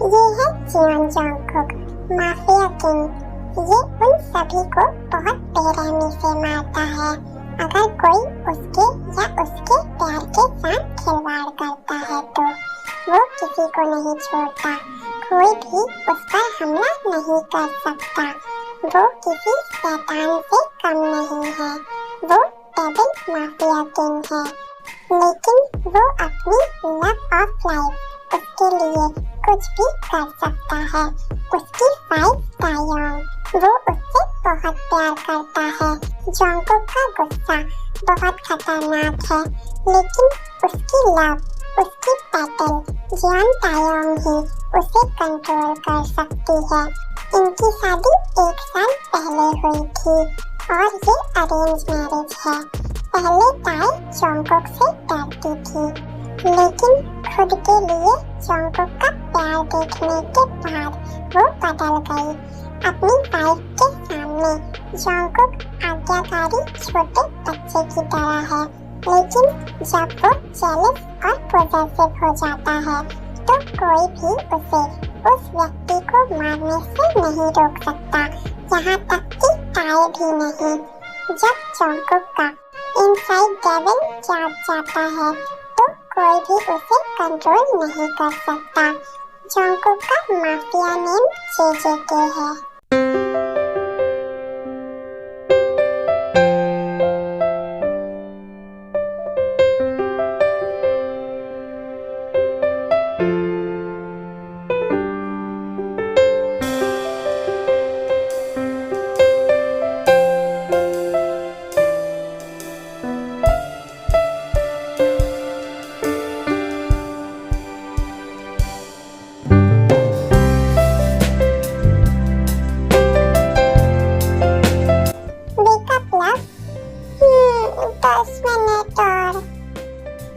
ये है Xeon Jungkook, mafia king. ये उन सभी को बहुत बेरहमी से मारता है अगर कोई उसके या उसके प्यार के साथ खिलवाड़ करता है तो। वो किसी को नहीं छोड़ता, कोई भी उस पर हमला नहीं कर सकता। वो किसी शैतान से कम नहीं है, वो डेविल माफिया किंग है। लेकिन वो अपनी लव ऑफ लाइफ उसके लिए कुछ भी कर सकता है। उसकी वाइफ तायोंग, वो उससे बहुत प्यार करता है। जंगकुक का गुस्सा बहुत खतरनाक है, लेकिन उसकी लव, उसकी पैटर्न जियोन तायोंग ही उसे कंट्रोल कर सकती है। इनकी शादी 1 साल पहले हुई थी और ये अरेंज मैरिज है। पहले ताई जंगकुक से डरती थी, लेकिन खुद के लिए जंगकुक का प्यार देखने के बाद वो बदल गई। अपनी वाइफ के सामने जंगकुक आज्ञाकारी छोटे बच्चे की तरह है, लेकिन जब वो जेलस और पॉसेसिव हो जाता है तो कोई भी उसे उस व्यक्ति को मारने से नहीं रोक सकता, यहाँ तक कि ताई भी नहीं। जब जंगकुक का इनसाइड डेविल जाग जाता है तो कोई भी उसे कंट्रोल नहीं कर सकता। जंगकुक का माफिया नेम JJK है।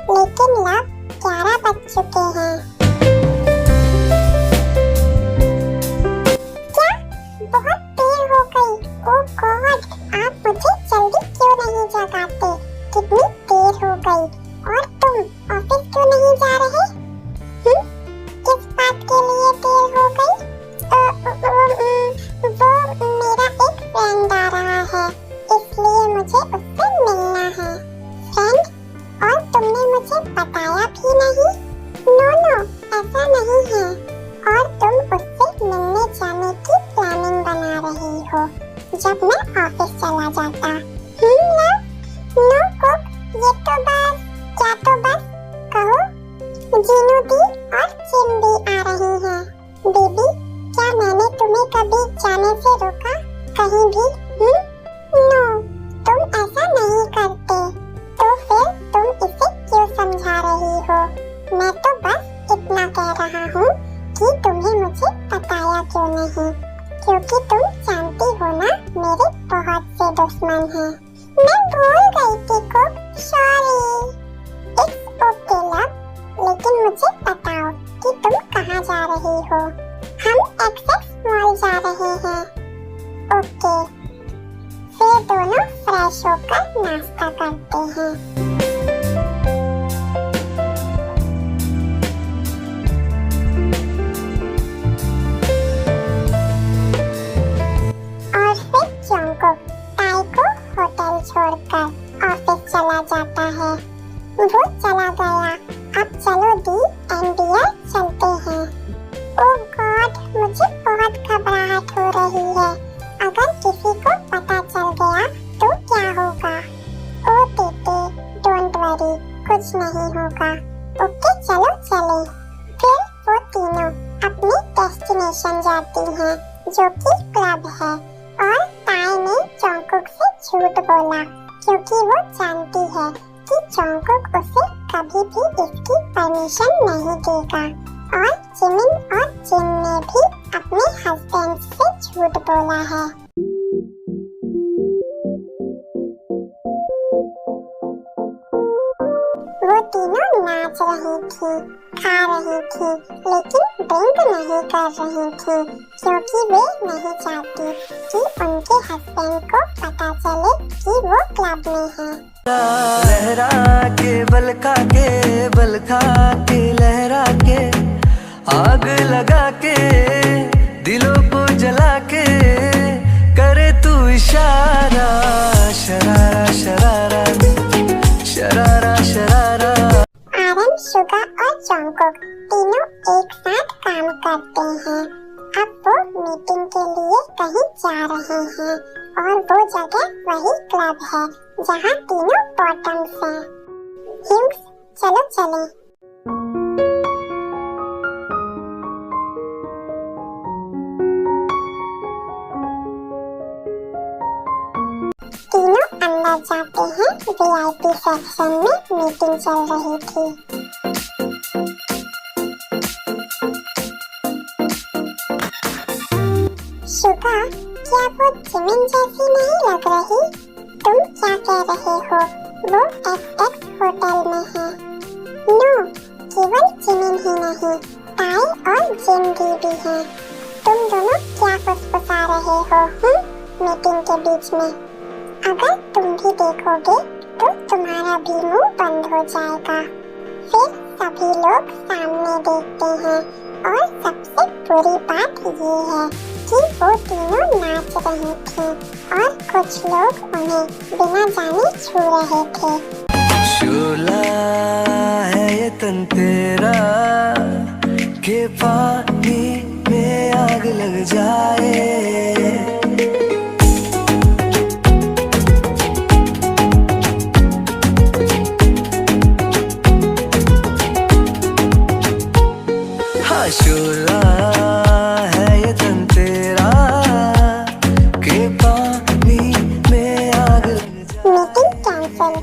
लेकिन लव 11 बज चुके हैं। क्या बहुत देर हो गई? ओह गॉड, आप मुझे जल्दी क्यों नहीं जगाते? कितनी देर हो गई और तुम ऑफिस क्यों नहीं जा रहे? किस बात के लिए देर हो गई? वो मेरा एक फ्रेंड आ रहा है, इसलिए मुझे उससे मिलना है। फ्रेंड? और तुमने मुझे बताया भी नहीं? नो, ऐसा नहीं है। और तुम उससे मिलने जाने की प्लानिंग बना रही हो जब मैं ऑफिस चला जाता। नो कुक, ये तो बस, क्या तो बस कहो। जीनू दी और जिम भी आ रही हैं। बेबी, क्या मैंने तुम्हें कभी जाने से रोका? कहीं भी? नो, तुम ऐसा नहीं करते। तो फिर तुम इसे क्यों समझा रही हो? मैं तो बस इतना कह रहा हूँ कि तुम्हें मुझे बताया क्यों नहीं, क्योंकि तुम जानती हो ना मेरे बहुत से दुश्मन हैं। मैं भूल गई थी cook, sorry. It's okay love, लेकिन मुझे बताओ कि तुम कहाँ जा रही हो? हम XX मॉल जा रहे हैं। ओके, फिर दोनों फ्रेश होकर नाश्ता करते हैं। और फिर जंगकुक ताई को होटल छोड़कर ऑफिस चला जाता है। वो चला गया, अब चलो दी NDR चलते हैं। ओह गॉड, मुझे बहुत घबराहट हो रही है। अगर किसी को पता चल गया तो क्या होगा? ओ टेटे, डोंट वरी, कुछ नहीं होगा। ओके, चलो चले। फिर वो तीनों अपनी डेस्टिनेशन जाती हैं, जो कि क्लब है। और ताई ने जंगकुक से झूठ बोला, क्योंकि वो जानती है कि जंगकुक उसे कभी भी इसकी परमिशन नहीं देगा। और जिमिन और जिन ने भी अपने हस्बैंड से झूठ बोला है। वो तीनों नाच रही थी, खा रही थी, लेकिन ड्रिंक नहीं कर रही थी, क्योंकि वे नहीं चाहती कि उनके हस्बैंड को पता चले कि वो क्लब में है। लहरा के बल खा के लहरा के आग लगा शरारा शरारा शरारा। आर्यन, शुगा और जंगकुक तीनों एक साथ काम करते हैं। अब वो मीटिंग के लिए कहीं जा रहे हैं और वो जगह वही क्लब है जहाँ तीनों बॉटम्स हैं। ह्यूग्स, चलो चलें। तीनों अंदर जाते हैं। VIP सेक्शन में मीटिंग चल रही थी। शुगा, क्या वो जिमिन जैसी नहीं लग रही? तुम क्या कह रहे हो? वो XX होटल में है। नो, केवल जिमिन ही नहीं, ताई और जिंगी भी है। तुम दोनों क्या फुसफुसा रहे हो मीटिंग के बीच में? अगर तुम भी देखोगे तो तुम्हारा भी मुंह बंद हो जाएगा। फिर सभी लोग सामने देखते हैं और सबसे बुरी बात ये है कि वो तीनों नाच रही थी और कुछ लोग उन्हें बिना जाने छू रहे थे। शोला है ये तन तेरा के पानी में आग लग जाए। शोला है ये तन तेरा के पानी में आग लग जाए। Meeting cancel.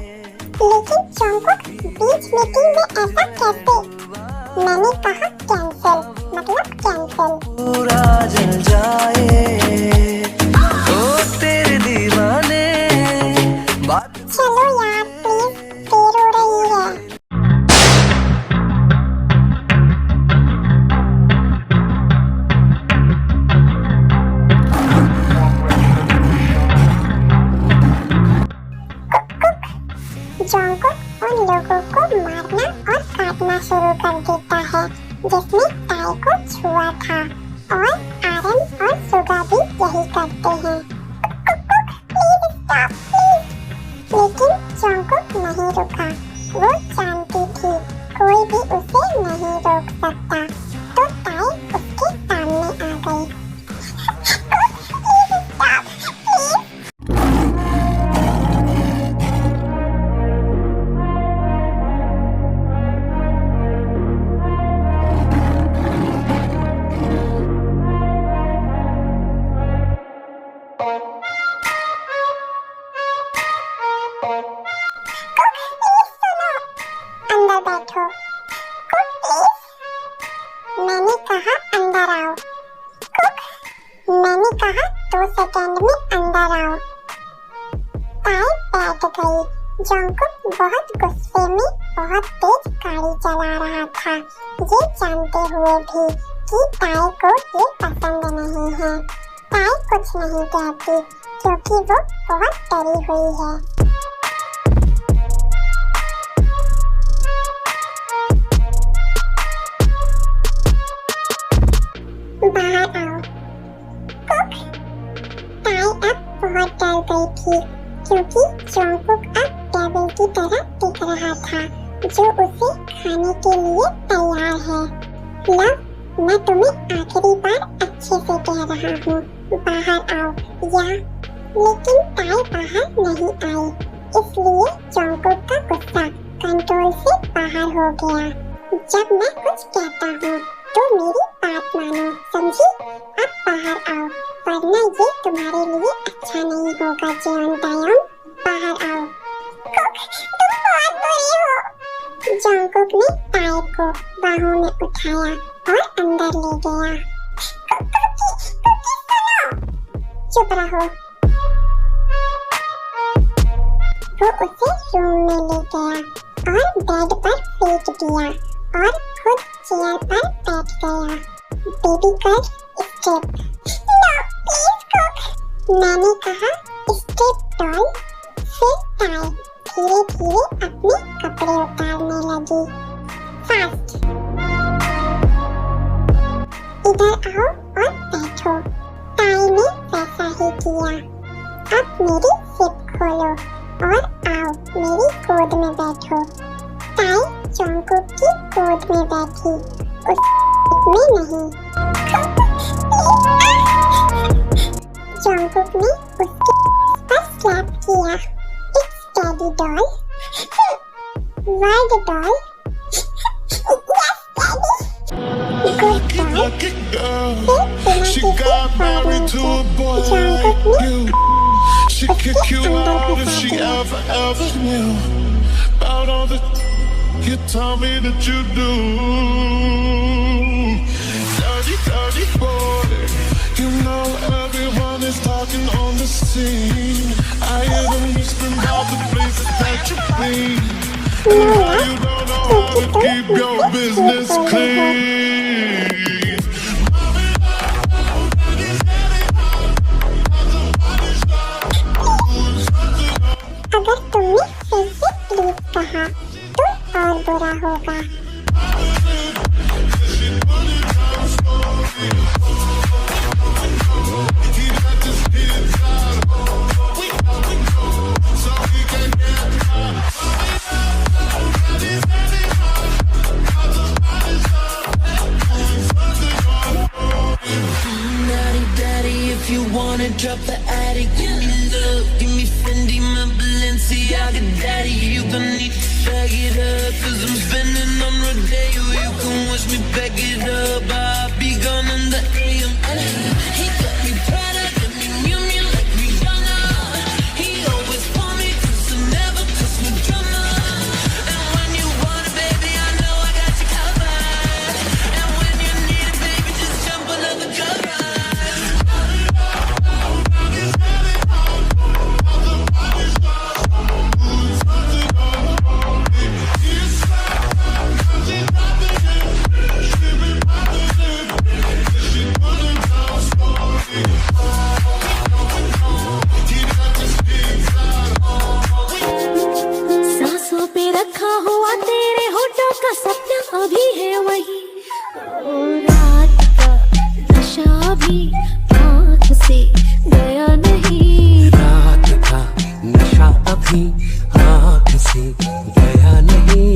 लेकिन जंगकुक, बीच मीटिंग में ऐसा कैसे? मैंने कहा कैंसिल मतलब कैंसिल। पूरा जल जाए ओ तेरे दीवाने बात। चलो यार प्लीज, देर हो रही है। जंगकुक उन लोगों को मारना और काटना शुरू कर देता है जिसने ताई को छुआ था और आर्यन और शुगा भी यही करते हैं। Please stop please. लेकिन जंगकुक नहीं रुका। वो जानती थी कोई भी उसे नहीं रोक सकता, तो ताई उसके सामने आ गई। Please stop please. अंदर बैठो। Cook please. मैंने कहा अंदर आओ। कुक, मैंने कहा 2 सेकंड में अंदर आओ। ताई बैठ गई। जंगकुक बहुत गुस्से में बहुत तेज गाड़ी चला रहा था, ये जानते हुए भी कि ताई को ये पसंद नहीं है। ताई कुछ नहीं कहती क्योंकि वो बहुत डरी हुई है। बाहर आओ। कुक, ताई अब बहुत डर गई थी क्योंकि जंगकुक अब डेविल की तरह दिख रहा था जो उसे खाने के लिए तैयार है। लव, मैं तुम्हें आखिरी बार अच्छे से कह रहा हूँ, बाहर आओ या। लेकिन ताई बाहर नहीं आई, इसलिए जंगकुक का गुस्सा कंट्रोल से बाहर हो गया। जब मैं कुछ कहता हूँ तो मेरी बात मानो, समझी? अब बाहर आओ वरना ये तुम्हारे लिए अच्छा नहीं होगा। जेओनतायोन, बाहर आओ। कुक, तुम बहुत बुरी हो। जंगकुक ने ताई को बाहों में उठाया और अंदर ले गया। कुकी सुनो। चुप रहो। वो उसे रूम में ले गया और बेड पर फेंक दिया और खुद चेयर पर बैठ गया। Baby girl, step. No please cook. मैंने कहा स्टेप डॉल। फिर ताई धीरे धीरे अपने कपड़े उतारने लगी। फास्ट। इधर आओ और बैठो। ताई ने वैसा ही किया। अब मेरी जिप खोलो। और आओ मेरी गोद में बैठो। ताई जंगकुक की गोद में बैठी, उस में नहीं। जंगकुक ने उसके पर स्लैप किया। It's daddy doll. Word doll. Lucky girl, she got married to a boy like you. She'd kick you out if she ever knew about all the you tell me that you do. Dirty, dirty boy, you know everyone is talking on the scene. I hear them whispering about the places that you've been, and how you don't know how to keep your business clean. अगर तुमने फिर से please कहा तो और बुरा होगा। You wanna drop the attic, give me love, give me Fendi, my Balenciaga daddy. You gon' need to bag it up, cause I'm spending on Rodeo. You can watch me back it up, I'll be gone in the AM. He got me Prada, got me Miu Miu like Rihanna. He always want me cause I never cause me drama. And when you want it, baby, I know I got you covered. And when you need it, baby, just jump under the cover. सांसों पे रखा हुआ तेरे होठों का सपना अभी है वही। ओ रात का नशा भी आँख से गया नहीं। रात का नशा अभी आँख से गया नहीं।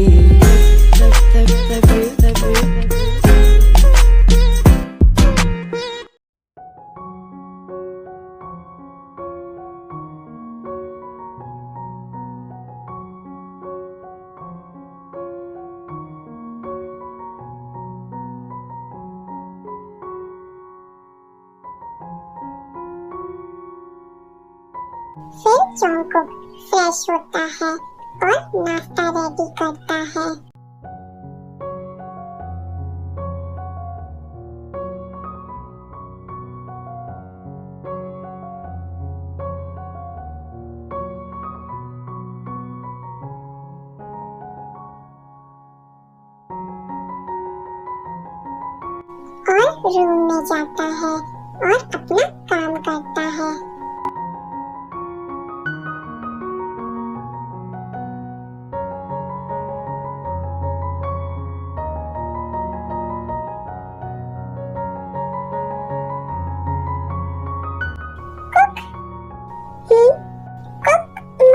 फिर जंगकुक फ्रेश होता है और नाश्ता रेडी करता है। और रूम में जाता है और अपना काम करता है।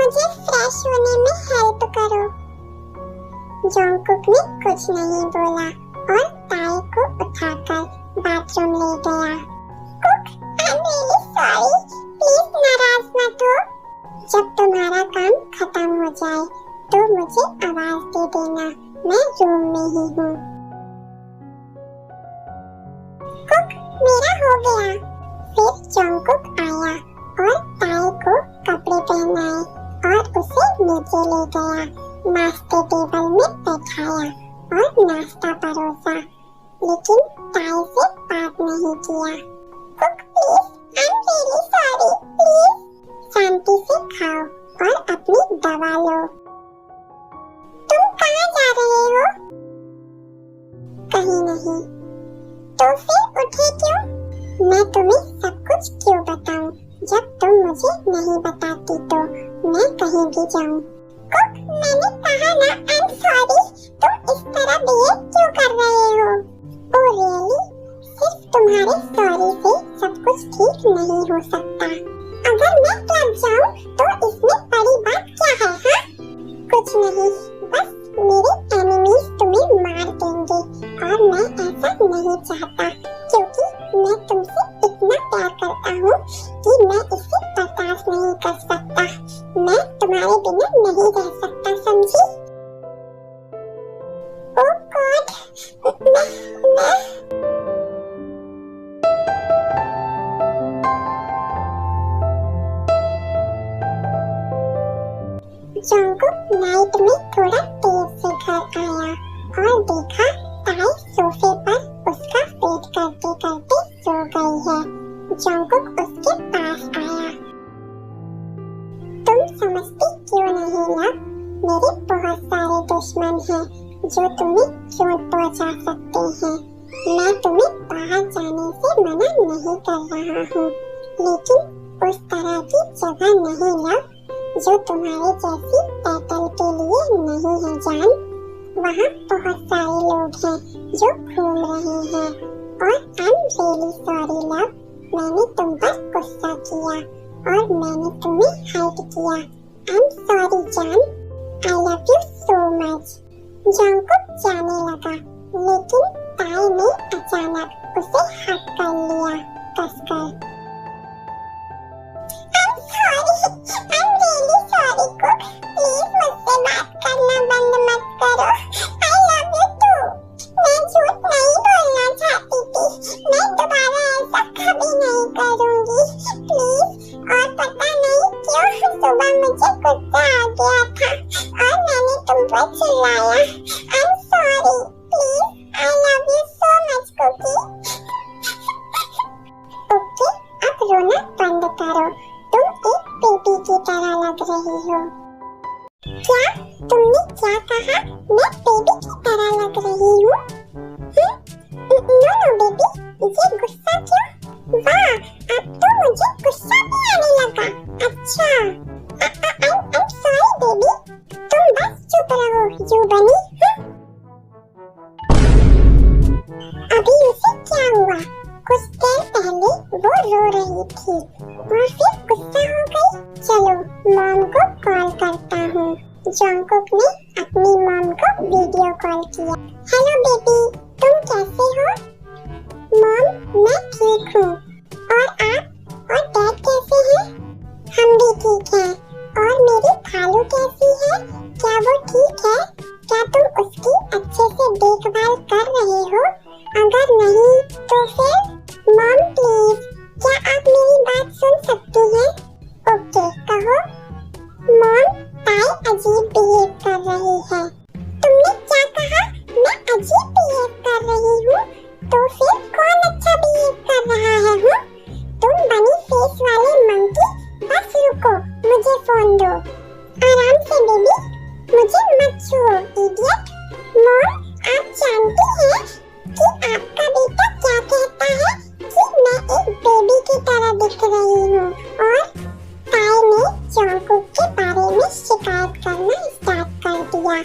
मुझे फ्रेश होने में हेल्प करो। जंगकुक ने कुछ नहीं बोला और ताई को उठाकर बाथरूम ले गया। Cook, I'm really sorry, please नाराज मत हो। जब तुम्हारा काम खत्म हो जाए तो मुझे आवाज दे देना, मैं रूम में ही हूँ। कुक, मेरा हो गया। फिर जंगकुक आया और ताई को कपड़े पहनाए और उसे नीचे ले गया, नाश्ते टेबल में बैठाया और नाश्ता परोसा, लेकिन ताई से बात नहीं किया। Cook please, I'm really sorry, please शांति से खाओ और अपनी दवा लो। तुम कहाँ जा रहे हो? कहीं नहीं। तो फिर उठे क्यों? मैं तुम्हें सब कुछ क्यों बताऊं? जब तुम मुझे नहीं बताती तो मैं कहीं भी जाऊं। कुक, मैंने कहा ना I'm sorry, तुम इस तरह बिहेव क्यों कर रहे हो? Oh really? सिर्फ तुम्हारे सॉरी से सब कुछ ठीक नहीं हो सकता। अगर मैं लग जाऊं तो इसमें बड़ी बात क्या कुछ नहीं, बस मेरे एनिमीज तुम्हें मार देंगे और मैं ऐसा नहीं चाहता, क्योंकि मैं तुमसे इतना प्यार करता हूँ कि मैं इसे बर्दाश्त नहीं कर सकता। मैं तुम्हारे बिना नहीं रह सकता, समझी? ओह गॉड, मैं जंगकुक नाइट में थोड़ा देर से घर आया और देखा ताई सोफे पर उसका पेट करते करते सो गई है। जंगकुक उसके पास आया। तुम समझती क्यों नहीं लव? मेरे बहुत सारे दुश्मन हैं जो तुम्हें चोट पहुंचा सकते हैं। मैं तुम्हें बाहर जाने से मना नहीं कर रहा हूँ, लेकिन उस तरह की जगह नहीं लव जो तुम्हारे जैसी पैटल के लिए नहीं है जान। वहाँ बहुत सारे लोग हैं जो घूम रहे हैं और I am really sorry love, मैंने तुम पर गुस्सा किया और मैंने तुम्हें हर्ट किया। आई एम सॉरी जान, आई love you so much. Jungkook जाने लगा, लेकिन ताई ने अचानक उसे हक कर लिया कसकर। I'm really sorry cook, please मुझसे बात करना बंद मत करो। I love you too। मैं झूठ नहीं बोलना चाहती थी, मैं दोबारा ऐसा कभी नहीं करूँगी, प्लीज। और पता नहीं क्यों सुबह मुझे गुस्सा आ गया था और मैंने तुम पर चिल्लाया। I'm sorry, please। I love you so much Cookie. Okay, अब रोना बंद करो, तुम एक बेबी की तरह लग रही हो। क्या? तुमने क्या कहा? मैं बेबी की तरह लग रही हूँ? नो बेबी, ये गुस्सा क्यों? वाह, अब तो मुझे गुस्सा भी आने लगा। अच्छा, I'm sorry बेबी, तुम बस चुप रहो, यू बनी। अभी उसे क्या हुआ? कुछ देर पहले वो रो रही थी और फिर गुस्सा हो गई। चलो मॉम को कॉल करता हूँ। जंगकुक ने अपनी मॉम को वीडियो कॉल किया। हेलो बेबी, तुम कैसे हो? मॉम, मैं ठीक हूँ। और आप और डैड कैसे हैं? हम भी ठीक हैं। और मेरी खालू कैसी है? क्या वो ठीक है? क्या तुम उसकी अच्छे से देखभाल कर रहे हो? अगर नहीं तो फिर मॉम प्लीज, क्या आप मेरी बात सुन सकती हैं? ओके, कहो। मॉम, ताई अजीब बिहेव कर रही है। तुमने क्या कहा? मैं अजीब बिहेव कर रही हूँ? तो फिर कौन अच्छा बिहेव कर रहा है? हूँ तुम बनी फेस वाले मंकी। बस रुको, मुझे फोन दो। आराम से बेबी, मुझे मत छुओ इडियट। मॉम, आप जानती हैं कि आपका बेटा क्या कहता है कि मैं एक बेबी की तरह दिख रही हूँ। और ताई ने जंगकुक के बारे में शिकायत करना स्टार्ट कर दिया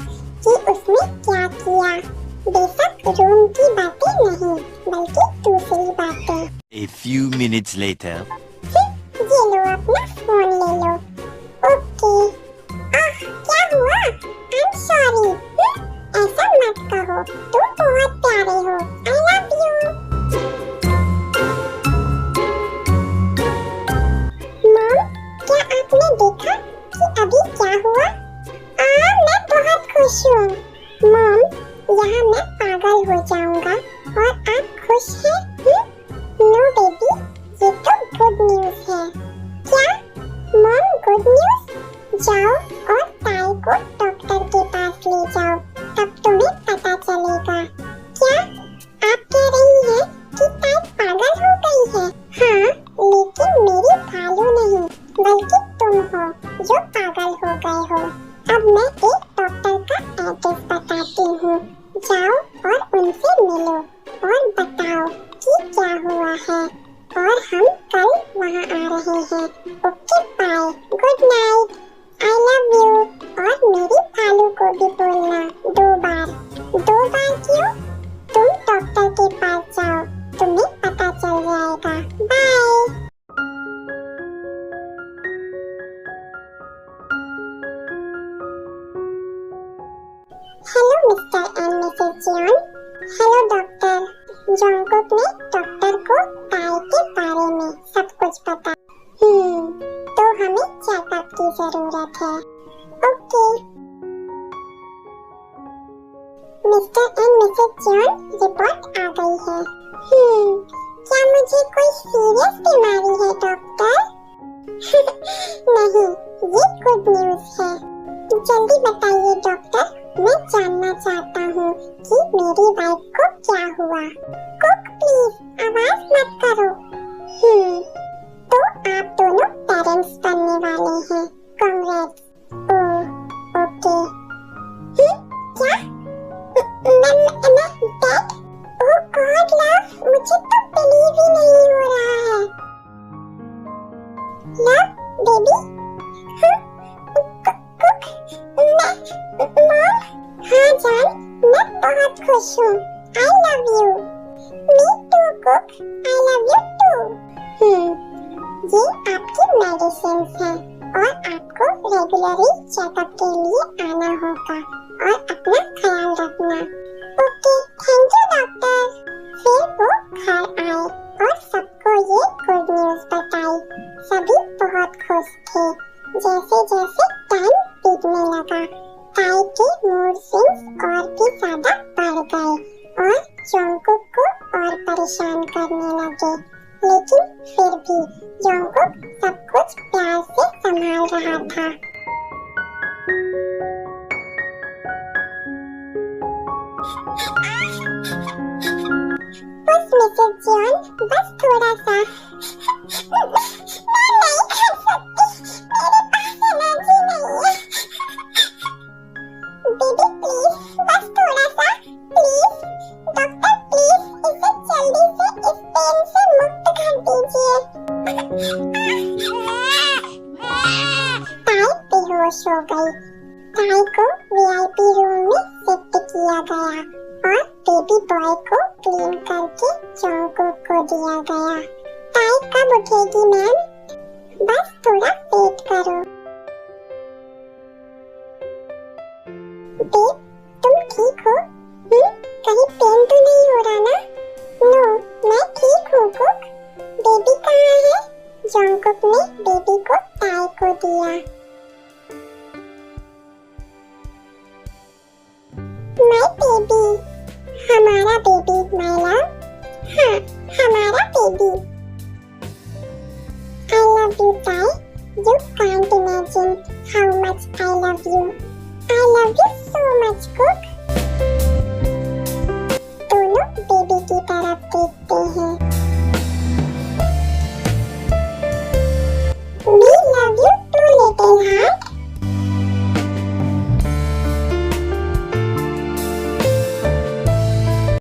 कि उसने क्या किया। बेशक रूम की बातें नहीं, बल्कि दूसरी बातें। A few minutes later. ये लो अपना फोन ले लो। ओके। क्या हुआ? I'm sorry। ऐसा मत कहो, तुम बहुत प्यारे हो। I love you। मॉम, क्या आपने देखा कि अभी क्या हुआ? मैं बहुत खुश हूँ। मॉम, यहाँ मैं पागल हो जाऊंगा और आप खुश हैं? नो बेबी, ये तो गुड न्यूज़ है। क्या? Mom, good news? जाओ और ताई को डॉक्टर के पास ले जाओ, तब तुम्हें पता चलेगा। क्या आप कह रही हैं कि ताई पागल हो गई है? हाँ, लेकिन मेरी खालू नहीं, बल्कि तुम हो जो पागल हो गए हो। अब मैं एक डॉक्टर का एड्रेस बताती हूँ, जाओ और उनसे मिलो और बताओ कि क्या हुआ है, और हम कल वहाँ आ रहे हैं। Okay, bye, good night, I love you. और मेरी खालू को भी बोलना 2 बार। 2 बार क्यों? तुम डॉक्टर के पास जाओ, तुम्हें पता चल जाएगा। बाय। हुआ? कुक प्लीज आवाज मत करो। तो आप दोनों पेरेंट्स बनने वाले हैं। कांग्रेट्स। Oh okay. क्या? मैं डेड? ओह गॉड लव, मुझे तो बिलीव ही नहीं हो रहा है। Love baby? कुक? मॉम? हाँ जान, मैं बहुत खुश हूँ। I love you. Me too, Cook. I love you too. ये आपकी मेडिसिन्स हैं और आपको रेगुलरली चेकअप के लिए आना होगा और अपना ख्याल रखना। Okay, thank you doctor. फिर वो घर आए और सबको ये गुड न्यूज बताई। सभी बहुत खुश थे। जैसे जैसे टाइम बीतने लगा, काई के मूड स्विंग्स और भी ज्यादा बढ़ गए और जोंगकुक को और परेशान करने लगे। लेकिन फिर भी जोंगकुक सब कुछ प्यार से संभाल रहा था। बस मिसेस जियोन, बस थोड़ा सा। मैं नहीं कर सकती, मेरे पास एनर्जी नहीं है। बेबी प्लीज, बस थोड़ा सा, प्लीज। डॉक्टर प्लीज इसे जल्दी से इस पेन से मुक्त कर दीजिए। ताई बेहोश हो गई। ताई को वीआईपी रूम में शिफ्ट किया गया और बेबी बॉय को क्लीन करके जोंगकुक को दिया गया। ताई कब उठेगी मैम? बस थोड़ा वेट करो। बेब, तुम ठीक हो? कहीं पेन तो नहीं हो रहा ना? नो, मैं ठीक हूँ कुक। बेबी कहाँ है? जोंगकुक ने बेबी को ताई को दिया। माय बेबी, हमारा बेबी माय लव। हाँ, हमारा बेबी। I love you ताई, you can't